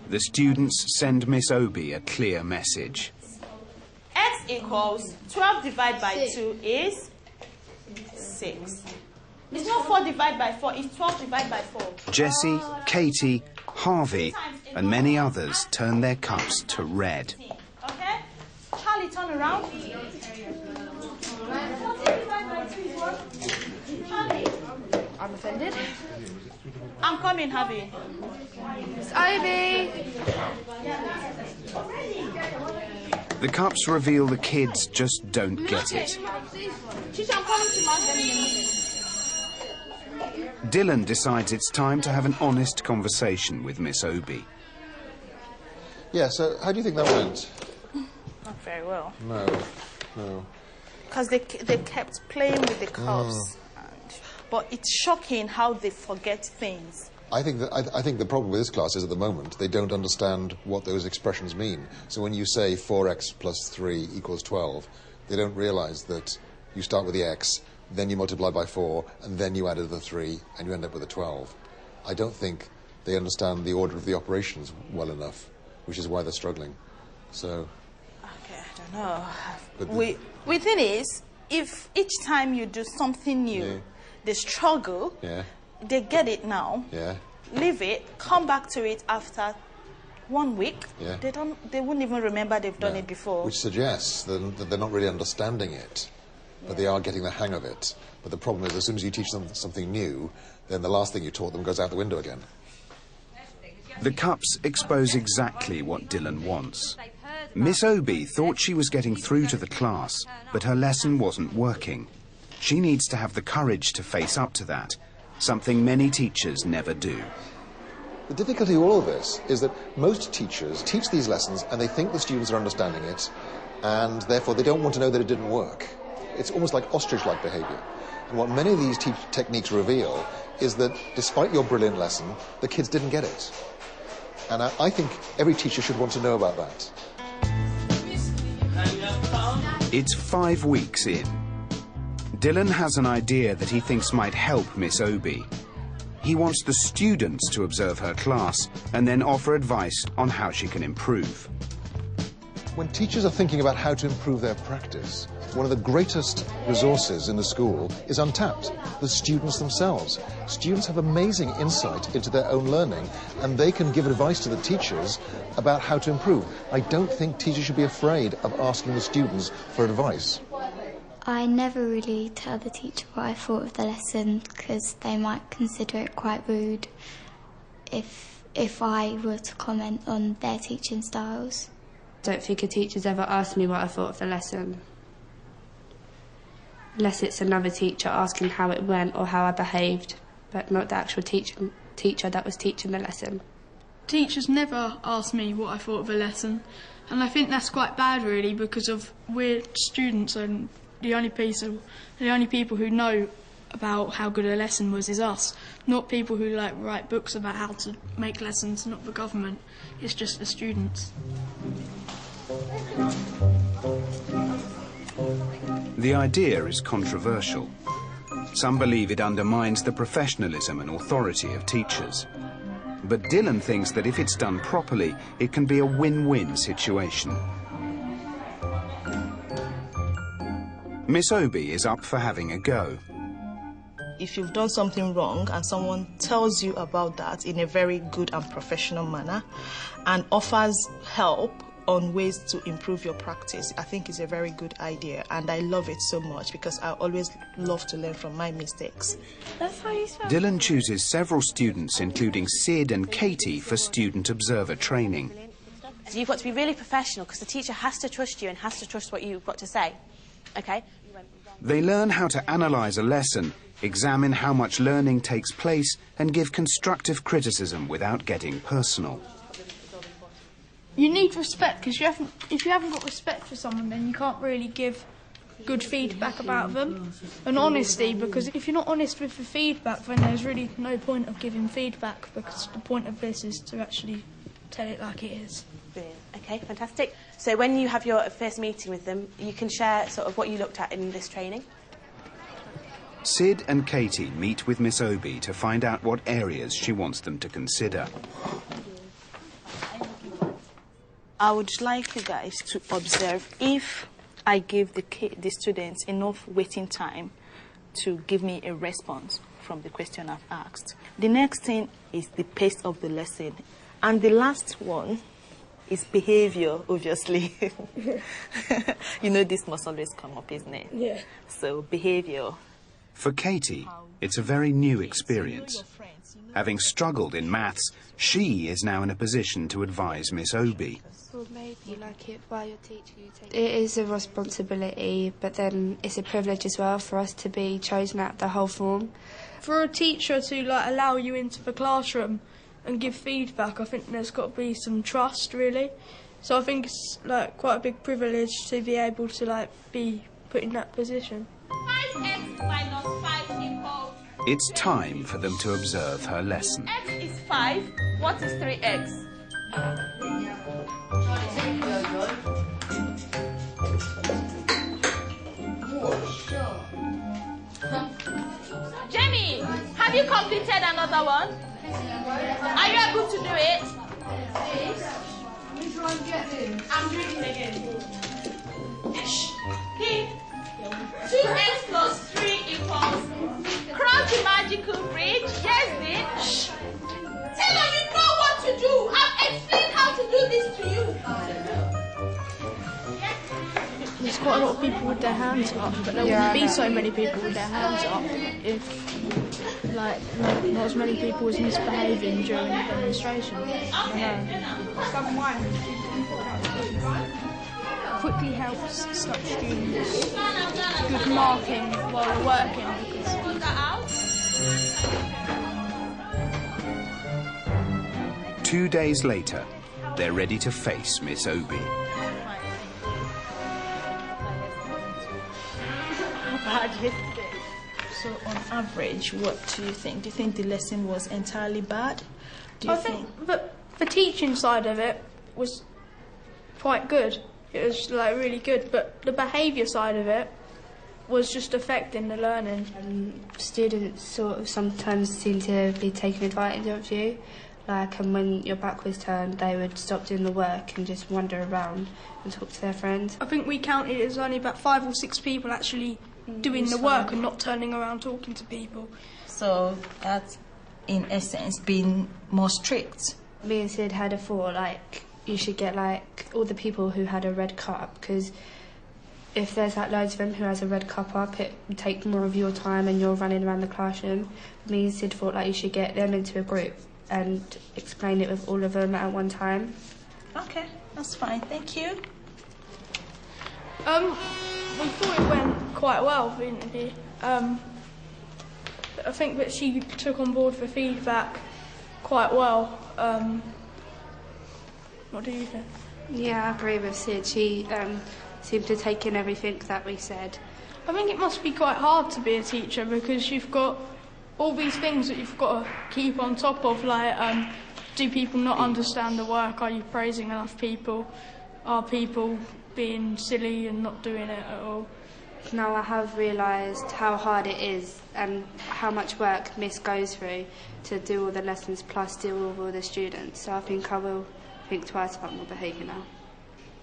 The students send Miss Obi a clear message. X equals 12 divided by 2 is 6. It's not 4 divided by 4, it's 12 divided by 4. Jessie, Katie, Harvey, and many others turn their cups to red. Okay? Charlie, turn around. Charlie. I'm offended. I'm coming, Harvey. Miss Ivy. The cups reveal the kids just don't get it. Teacher, I'm coming to mark them in a minute. Dylan decides it's time to have an honest conversation with Miss Obi. Yeah, so how do you think that went? Not very well. No. Because they kept playing with the cups. But it's shocking how they forget things. I think the problem with this class is at the moment they don't understand what those expressions mean. So when you say 4x plus 3 equals 12, they don't realise that you start with the x, then you multiply by 4, and then you added the 3, and you end up with a 12. I don't think they understand the order of the operations well enough, which is why they're struggling. So... Okay, I don't know. But the thing is, if each time you do something new, they struggle... They get it now. Leave it. Come back to it after 1 week. They wouldn't even remember they've done it before. Which suggests that they're not really understanding it, but they are getting the hang of it. But the problem is, as soon as you teach them something new, then the last thing you taught them goes out the window again. The cups expose exactly what Dylan wants. Miss Obi thought she was getting through to the class, but her lesson wasn't working. She needs to have the courage to face up to that. Something many teachers never do. The difficulty of all of this is that most teachers teach these lessons and they think the students are understanding it, and therefore they don't want to know that it didn't work. It's almost like ostrich-like behaviour. And what many of these techniques reveal is that despite your brilliant lesson, the kids didn't get it. And I think every teacher should want to know about that. It's 5 weeks in. Dylan has an idea that he thinks might help Miss Obi. He wants the students to observe her class and then offer advice on how she can improve. When teachers are thinking about how to improve their practice, one of the greatest resources in the school is untapped, the students themselves. Students have amazing insight into their own learning, and they can give advice to the teachers about how to improve. I don't think teachers should be afraid of asking the students for advice. I never really tell the teacher what I thought of the lesson because they might consider it quite rude if I were to comment on their teaching styles. I don't think a teacher's ever asked me what I thought of the lesson. Unless it's another teacher asking how it went or how I behaved, but not the actual teacher that was teaching the lesson. Teachers never ask me what I thought of a lesson, and I think that's quite bad really, because we're students and the only people who know about how good a lesson was is us, not people who write books about how to make lessons, not the government. It's just the students. The idea is controversial. Some believe it undermines the professionalism and authority of teachers. But Dylan thinks that if it's done properly, it can be a win-win situation. Miss Obi is up for having a go. If you've done something wrong and someone tells you about that in a very good and professional manner and offers help on ways to improve your practice, I think it's a very good idea, and I love it so much because I always love to learn from my mistakes. That's how you spell. Dylan chooses several students, including Sid and Katie, for student observer training. So you've got to be really professional because the teacher has to trust you and has to trust what you've got to say. Okay? They learn how to analyse a lesson, examine how much learning takes place, and give constructive criticism without getting personal. You need respect, because if you haven't got respect for someone, then you can't really give good feedback about them. And honesty, because if you're not honest with the feedback, then there's really no point of giving feedback, because the point of this is to actually tell it like it is. Brilliant. Okay, fantastic. So when you have your first meeting with them, you can share sort of what you looked at in this training. Sid and Katie meet with Miss Obi to find out what areas she wants them to consider. I would like you guys to observe if I give the students enough waiting time to give me a response from the question I've asked. The next thing is the pace of the lesson. And the last one is behavior, obviously. You know this must always come up, isn't it? Yeah. So, behavior. For Katie, it's a very new experience. Having struggled in maths, she is now in a position to advise Miss Obi. What made you like it? Why your teacher you take it? It is a responsibility, but then it's a privilege as well for us to be chosen out the whole form. For a teacher to allow you into the classroom and give feedback, I think there's got to be some trust, really. So I think it's quite a big privilege to be able to be put in that position. 5x minus 5 equals... It's time for them to observe her lesson. X is 5. What is 3x? Jamie, have you completed another one? Are you able to do it? I'm doing it again. Okay. 2x plus 3 equals... Cross the magical bridge. Yes, bitch. Taylor, you know what to do. I've explained how to do this to you. There's quite a lot of people with their hands up, but there wouldn't be so many people with their hands up if, not as many people was misbehaving during the demonstration. Quickly helps stop students good marking while we're working. Because 2 days later, they're ready to face Miss Obi. So on average, what do you think? Do you think the lesson was entirely bad? I think the teaching side of it was quite good. It was really good, but the behaviour side of it was just affecting the learning. Students sort of sometimes seem to be taking advantage of you, and when your back was turned, they would stop doing the work and just wander around and talk to their friends. I think we counted it as only about 5 or 6 people actually doing the work and not turning around talking to people. So that's, in essence, being more strict. Me and Sid had a thought, you should get, all the people who had a red cup, because if there's, loads of them who has a red cup up, it would take more of your time and you're running around the classroom. Me and Sid thought, you should get them into a group and explain it with all of them at one time. Okay, that's fine. Thank you. We thought it went quite well, didn't we? I think that she took on board the feedback quite well. What do you think? Yeah, I agree with Sid. She seemed to take in everything that we said. I think it must be quite hard to be a teacher because you've got all these things that you've got to keep on top of, do people not understand the work? Are you praising enough people? Are people being silly and not doing it at all? Now I have realised how hard it is and how much work Miss goes through to do all the lessons plus deal with all the students. So I think I will think twice about my behaviour now.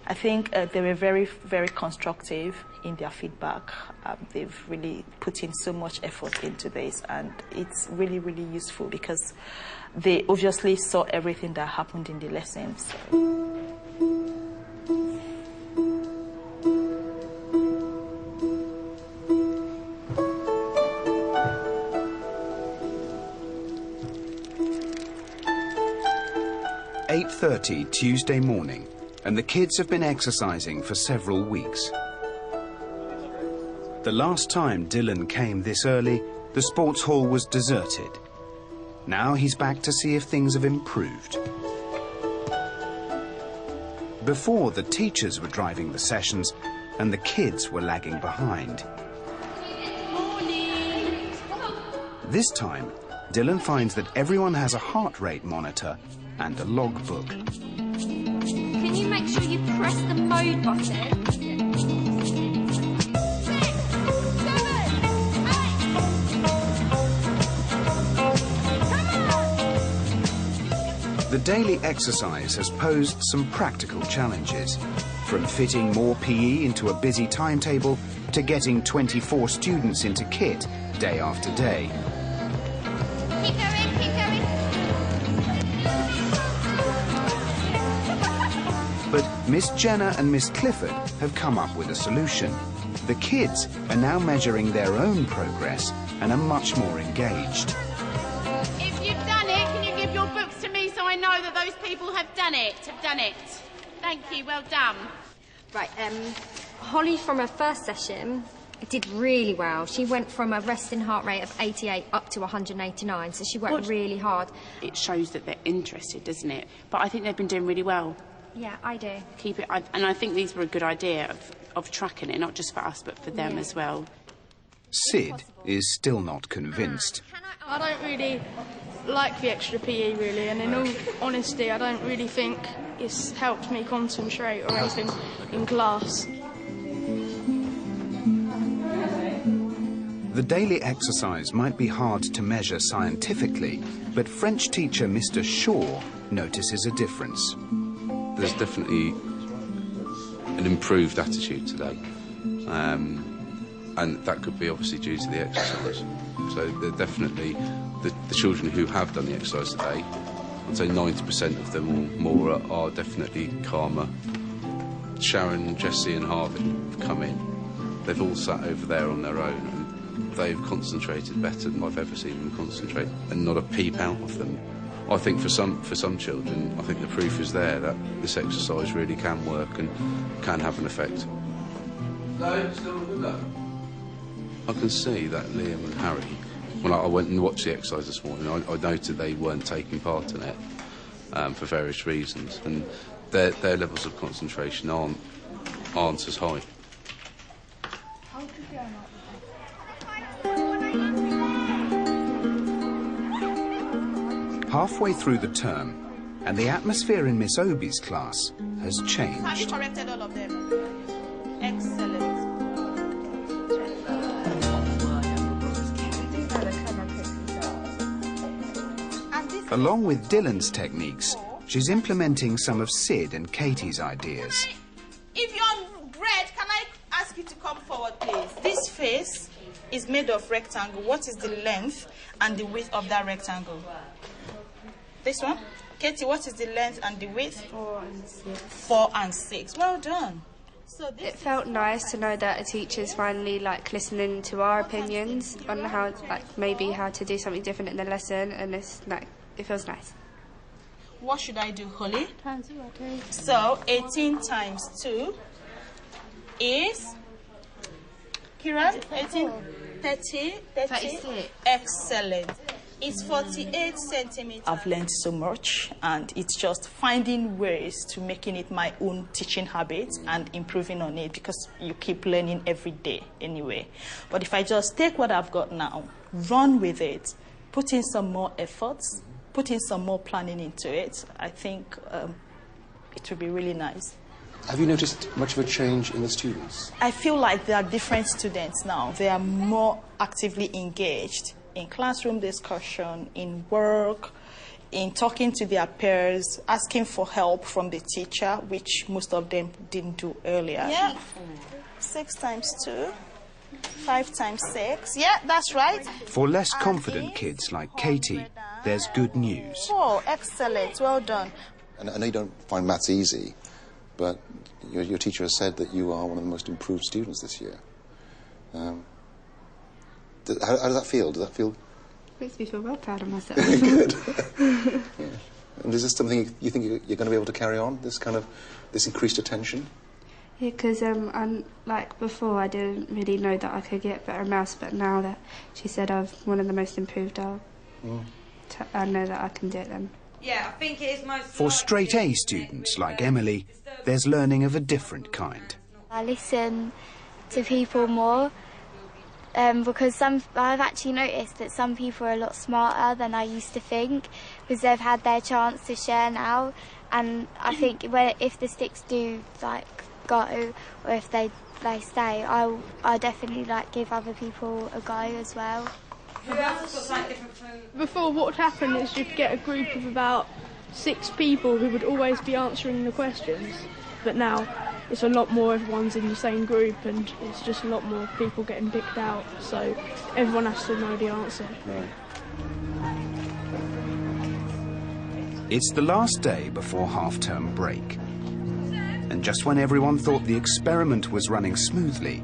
I think they were very, very constructive in their feedback. They've really put in so much effort into this, and it's really, really useful because they obviously saw everything that happened in the lessons. "8:30 Tuesday morning, and the kids have been exercising for several weeks. The last time Dylan came this early, the sports hall was deserted. Now he's back to see if things have improved. Before, the teachers were driving the sessions and the kids were lagging behind. This time, Dylan finds that everyone has a heart rate monitor and a logbook. Can you make sure you press the mode button? The daily exercise has posed some practical challenges, from fitting more PE into a busy timetable to getting 24 students into kit day after day. Keep going, keep going. But Miss Jenna and Miss Clifford have come up with a solution. The kids are now measuring their own progress and are much more engaged. If you've done it, can you give your books to me so I know that those people have done it? Thank you, well done. Right, Holly from her first session did really well. She went from a resting heart rate of 88 up to 189, so she worked really hard. It shows that they're interested, doesn't it? But I think they've been doing really well. Yeah, I do. Keep it, and I think these were a good idea of tracking it, not just for us, but for them as well. Sid is still not convinced. I don't really like the extra PE, really, and in all honesty, I don't really think it's helped me concentrate or anything in class. The daily exercise might be hard to measure scientifically, but French teacher Mr. Shaw notices a difference. There's definitely an improved attitude today, and that could be obviously due to the exercise. So they're definitely, the children who have done the exercise today, I'd say 90% of them or more are definitely calmer. Sharon, Jessie and Harvey have come in. They've all sat over there on their own, and they've concentrated better than I've ever seen them concentrate, and not a peep out of them. I think for some children, I think the proof is there that this exercise really can work and can have an effect. No, still good. I can see that Liam and Harry, when I went and watched the exercise this morning, I noted they weren't taking part in it for various reasons, and their levels of concentration aren't as high. Halfway through the term, and the atmosphere in Miss Obi's class has changed. Have you corrected all of them? Excellent. And this Along with Dylan's techniques, she's implementing some of Sid and Katie's ideas. If you're on bread, can I ask you to come forward, please? This face is made of rectangle. What is the length and the width of that rectangle? This one? Katie, what is the length and the width? 4 and 6. 4 and 6. Well done. It felt nice to know that a teacher's finally listening to our opinions on how maybe how to do something different in the lesson, and it feels nice. What should I do, Holly? So 18 times 2 is Kira? 18, 30, 36. Excellent. It's 48 centimeters. I've learned so much, and it's just finding ways to making it my own teaching habit and improving on it, because you keep learning every day anyway. But if I just take what I've got now, run with it, put in some more efforts, put in some more planning into it, I think it will be really nice. Have you noticed much of a change in the students? I feel like there are different students now. They are more actively engaged in classroom discussion, in work, in talking to their peers, asking for help from the teacher, which most of them didn't do earlier. Yeah. 6 times 2, 5 times 6. Yeah, that's right. For less confident kids like Katie, there's good news. Oh, excellent. Well done. And I know you don't find maths easy, but your teacher has said that you are one of the most improved students this year. How does that feel? Does that feel... Makes me feel well proud of myself. Good. Yeah. And is this something you think you're going to be able to carry on, this increased attention? Yeah, because before I didn't really know that I could get better maths, but now that she said I'm one of the most improved, I know that I can do it then. Yeah, I think it is most... For straight A students like Emily, there's learning of a different kind. I listen to people more because I've actually noticed that some people are a lot smarter than I used to think, because they've had their chance to share now, and I think if the sticks do go, or if they stay, I definitely give other people a go as well. Before, what would happen is you'd get a group of about 6 people who would always be answering the questions, but now it's a lot more, everyone's in the same group, and it's just a lot more people getting picked out, so everyone has to know the answer. Right. It's the last day before half-term break, and just when everyone thought the experiment was running smoothly,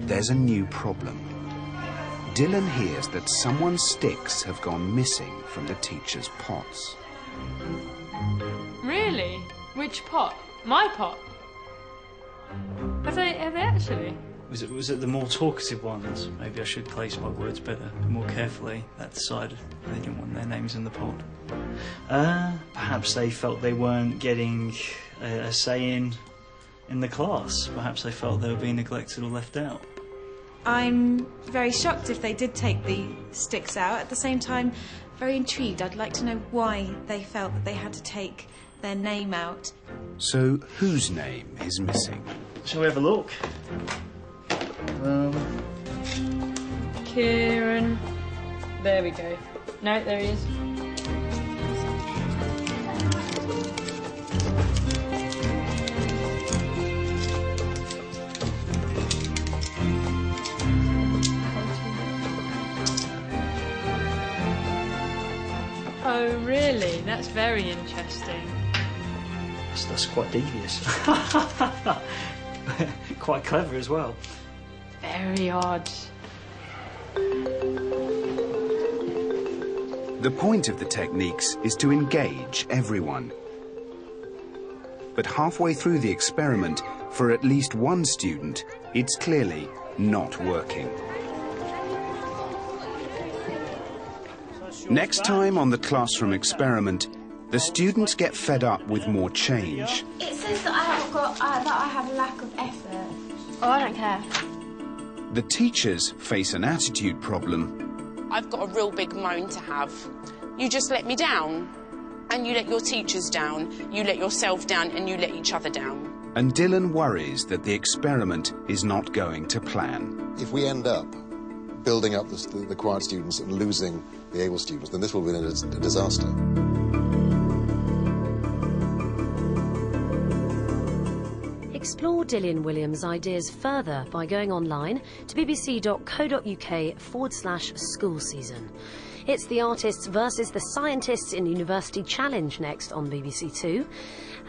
there's a new problem. Dylan hears that someone's sticks have gone missing from the teacher's pots. Really? Which pot? My pot? Have they actually? Was it the more talkative ones? Maybe I should place my words better, more carefully. That decided they didn't want their names in the pot. Perhaps they felt they weren't getting a say in the class. Perhaps they felt they were being neglected or left out. I'm very shocked if they did take the sticks out. At the same time, very intrigued. I'd like to know why they felt that they had to take their name out. So, whose name is missing? Shall we have a look? Kieran. There we go. No, there he is. Oh, really? That's very interesting. That's quite devious. Quite clever as well. Very odd. The point of the techniques is to engage everyone. But halfway through the experiment, for at least one student, it's clearly not working. Next time on the classroom experiment, the students get fed up with more change. It says that I have a lack of effort. Oh, I don't care. The teachers face an attitude problem. I've got a real big moan to have. You just let me down. And you let your teachers down, you let yourself down, and you let each other down. And Dylan worries that the experiment is not going to plan. If we end up building up the quiet students and losing the able students, then this will be a disaster. Explore Dylan Williams' ideas further by going online to bbc.co.uk/school season. It's the artists versus the scientists in University Challenge next on BBC Two.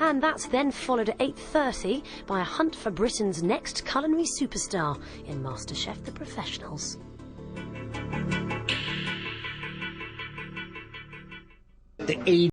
And that's then followed at 8:30 by a hunt for Britain's next culinary superstar in MasterChef The Professionals. The